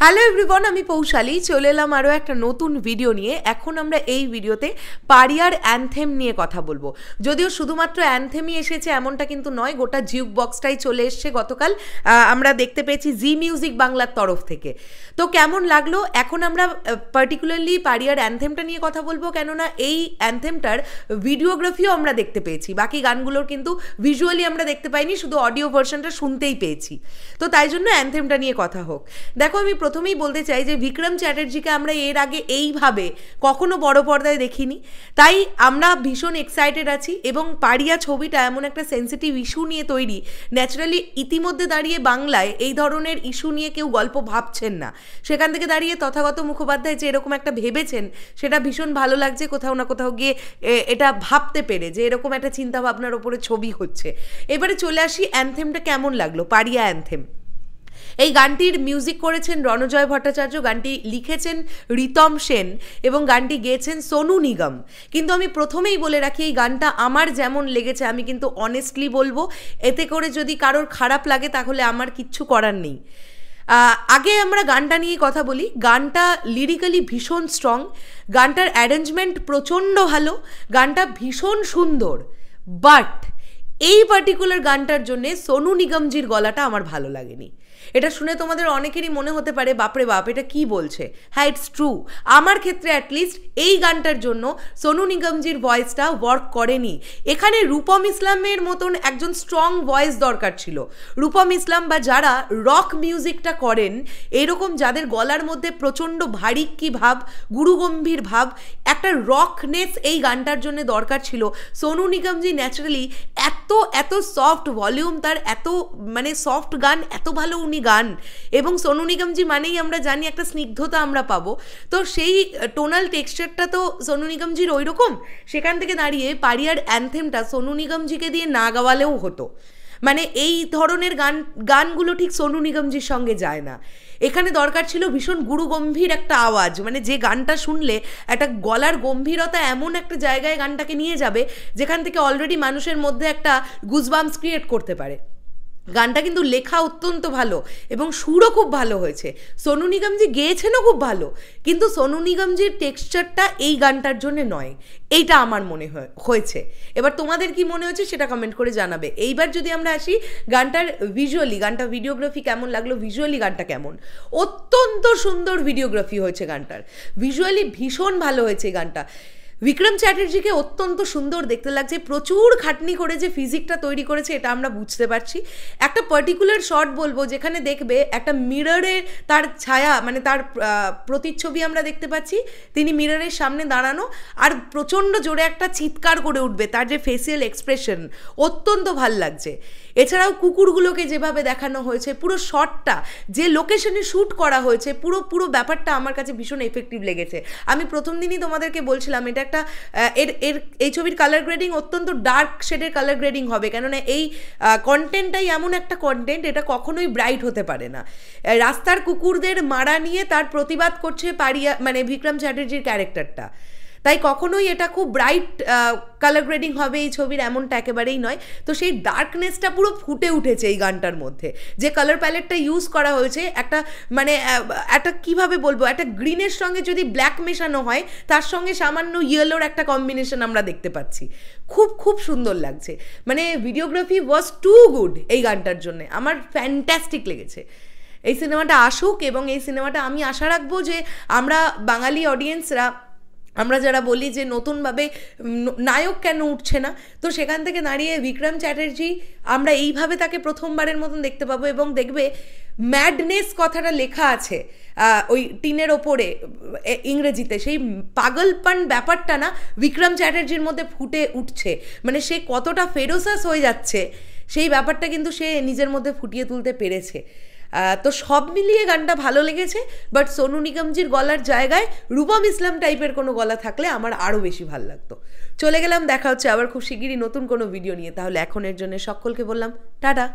Hello everyone, আমি পৌশালী চলে এলাম আরও একটা নতুন ভিডিও নিয়ে। এখন আমরা এই ভিডিওতে পারিয়ার অ্যানথেম নিয়ে কথা বলবো। যদিও শুধুমাত্র অ্যানথেমই এসেছে এমনটা কিন্তু নয়, গোটা জিউক বক্সটাই চলে এসছে গতকাল। আমরা দেখতে পেয়েছি জি মিউজিক বাংলার তরফ থেকে। তো কেমন লাগলো? এখন আমরা পার্টিকুলারলি পারিয়ার অ্যানথেমটা নিয়ে কথা বলবো, কেননা এই অ্যানথেমটার ভিডিওগ্রাফিও আমরা দেখতে পেয়েছি। বাকি গানগুলোর কিন্তু ভিজুয়ালি আমরা দেখতে পাইনি, শুধু অডিও ভার্সনটা শুনতেই পেয়েছি। তো তাই জন্য অ্যানথেমটা নিয়ে কথা হোক। দেখো, আমি প্রথমেই বলতে চাই যে বিক্রম চ্যাটার্জিকে আমরা এর আগে এইভাবে কখনো বড় পর্দায় দেখিনি, তাই আমরা ভীষণ এক্সাইটেড আছি। এবং পারিয়া ছবিটা এমন একটা সেন্সিটিভ ইস্যু নিয়ে তৈরি, ন্যাচারালি ইতিমধ্যে দাঁড়িয়ে বাংলায় এই ধরনের ইস্যু নিয়ে কেউ গল্প ভাবছেন না। সেখান থেকে দাঁড়িয়ে তথাগত মুখোপাধ্যায় যে এরকম একটা ভেবেছেন, সেটা ভীষণ ভালো লাগছে কোথাও না কোথাও গিয়ে এটা ভাবতে পেরে যে এরকম একটা চিন্তাভাবনার ওপরে ছবি হচ্ছে। এবারে চলে আসি অ্যানথেমটা কেমন লাগলো। পারিয়া অ্যানথেম, এই গানটির মিউজিক করেছেন রণজয় ভট্টাচার্য, গানটি লিখেছেন রিতম সেন এবং গানটি গেয়েছেন সোনু নিগম। কিন্তু আমি প্রথমেই বলে রাখি, এই গানটা আমার যেমন লেগেছে আমি কিন্তু অনেস্টলি বলবো, এতে করে যদি কারোর খারাপ লাগে তাহলে আমার কিচ্ছু করার নেই। আগে আমরা গানটা নিয়ে কথা বলি। গানটা লিরিক্যালি ভীষণ স্ট্রং, গানটার অ্যারেঞ্জমেন্ট প্রচণ্ড ভালো, গানটা ভীষণ সুন্দর। বাট এই পার্টিকুলার গানটার জন্যে সোনু নিগমজির গলাটা আমার ভালো লাগেনি। এটা শুনে তোমাদের অনেকেরই মনে হতে পারে বাপরে বাপ এটা কি বলছে। হ্যাঁ, ইটস ট্রু। আমার ক্ষেত্রে অ্যাটলিস্ট এই গানটার জন্য সোনু নিগমজির ভয়েসটা ওয়ার্ক করেনি। এখানে রূপম ইসলামের মতন একজন স্ট্রং ভয়েস দরকার ছিল। রূপম ইসলাম বা যারা রক মিউজিকটা করেন, এরকম যাদের গলার মধ্যে প্রচণ্ড ভারী কি ভাব, গুরুগম্ভীর ভাব, একটা রকনেস এই গানটার জন্য দরকার ছিল। সোনু নিগমজি ন্যাচারালি এত সফট ভলিউম, তার এত মানে সফট গান, এত ভালো উনি গান। এবং সোনু নিগমজি মানেই আমরা জানি একটা স্নিগ্ধতা আমরা পাবো, তো সেই টোনাল টেক্সচারটা তো সোনু নিগমজির ওই রকম। সেখান থেকে দাঁড়িয়ে পারিয়ার অ্যানথেমটা সোনু নিগমজিকে দিয়ে না গাওয়ালেও হতো। মানে এই ধরনের গানগুলো ঠিক সোনু নিগমজির সঙ্গে যায় না। এখানে দরকার ছিল ভীষণ গুরুগম্ভীর একটা আওয়াজ, মানে যে গানটা শুনলে একটা গলার গম্ভীরতা এমন একটা জায়গায় গানটাকে নিয়ে যাবে যেখান থেকে অলরেডি মানুষের মধ্যে একটা গুজবাম্পস ক্রিয়েট করতে পারে। গানটা কিন্তু লেখা অত্যন্ত ভালো এবং সুরও খুব ভালো হয়েছে। সোনু নিগমজি গেয়েছেনও খুব ভালো, কিন্তু সোনু নিগমজির টেক্সচারটা এই গানটার জন্য নয়, এইটা আমার মনে হয়েছে। এবার তোমাদের কি মনে হচ্ছে সেটা কমেন্ট করে জানাবে। এইবার যদি আমরা আসি গানটার ভিজুয়ালি, গানটা ভিডিওগ্রাফি কেমন লাগলো, ভিজুয়ালি গানটা কেমন? অত্যন্ত সুন্দর ভিডিওগ্রাফি হয়েছে গানটার, ভিজুয়ালি ভীষণ ভালো হয়েছে গানটা। বিক্রম চ্যাটার্জিকে অত্যন্ত সুন্দর দেখতে লাগছে। প্রচুর খাটনি করে যে ফিজিকটা তৈরি করেছে এটা আমরা বুঝতে পারছি। একটা পার্টিকুলার শট বলবো যেখানে দেখবে একটা মিররে তার ছায়া, মানে তার প্রতিচ্ছবি আমরা দেখতে পাচ্ছি, তিনি মিররের সামনে দাঁড়ানো আর প্রচণ্ড জোরে একটা চিৎকার করে উঠবে, তার যে ফেসিয়াল এক্সপ্রেশন অত্যন্ত ভাল লাগছে। এছাড়াও কুকুরগুলোকে যেভাবে দেখানো হয়েছে, পুরো শটটা যে লোকেশনে শ্যুট করা হয়েছে, পুরো ব্যাপারটা আমার কাছে ভীষণ এফেক্টিভ লেগেছে। আমি প্রথম দিনই তোমাদেরকে বলছিলাম এটা একটা এই ছবির কালার গ্রেডিং অত্যন্ত ডার্ক শেডের কালার গ্রেডিং হবে, কেননা এই কন্টেন্টটাই এমন একটা কন্টেন্ট, এটা কখনোই ব্রাইট হতে পারে না। রাস্তার কুকুরদের মারা নিয়ে তার প্রতিবাদ করছে পারিয়া, মানে বিক্রম চ্যাটার্জির ক্যারেক্টারটা, তাই কখনোই এটা খুব ব্রাইট কালার গ্রেডিং হবে এই ছবির এমনটা একেবারেই নয়। তো সেই ডার্কনেসটা পুরো ফুটে উঠেছে এই গানটার মধ্যে। যে কালার প্যালেটটা ইউজ করা হয়েছে, একটা মানে একটা কীভাবে বলবো, একটা গ্রিনের সঙ্গে যদি ব্ল্যাক মেশানো হয়, তার সঙ্গে সামান্য ইয়েলোর একটা কম্বিনেশন আমরা দেখতে পাচ্ছি। খুব সুন্দর লাগছে, মানে ভিডিওগ্রাফি ওয়াজ টু গুড এই গানটার জন্য। আমার ফ্যান্টাস্টিক লেগেছে। এই সিনেমাটা আসুক এবং এই সিনেমাটা আমি আশা রাখবো যে আমরা বাঙালি অডিয়েন্সরা, আমরা যারা বলি যে নতুনভাবে নায়ক কেন উঠছে না, তো সেখান থেকে দাঁড়িয়ে বিক্রম চ্যাটার্জি আমরা এইভাবে তাকে প্রথমবারের মতন দেখতে পাবো। এবং দেখবে ম্যাডনেস কথাটা লেখা আছে ওই টিনের ওপরে ইংরেজিতে, সেই পাগলপন ব্যাপারটা না বিক্রম চ্যাটার্জির মধ্যে ফুটে উঠছে। মানে সে কতটা ফেরোসাস হয়ে যাচ্ছে সেই ব্যাপারটা কিন্তু সে নিজের মধ্যে ফুটিয়ে তুলতে পেরেছে। তো সব মিলিয়ে গানটা ভালো লেগেছে। বাট সোনু নিগমজির গলার জায়গায় রূপম ইসলাম টাইপের কোনো গলা থাকলে আমার আরও বেশি ভালো লাগতো। চলে গেলাম, দেখা হচ্ছে আবার খুব শিগগিরই নতুন কোনো ভিডিও নিয়ে। তাহলে এখনের জন্য সকলকে বললাম টাটা।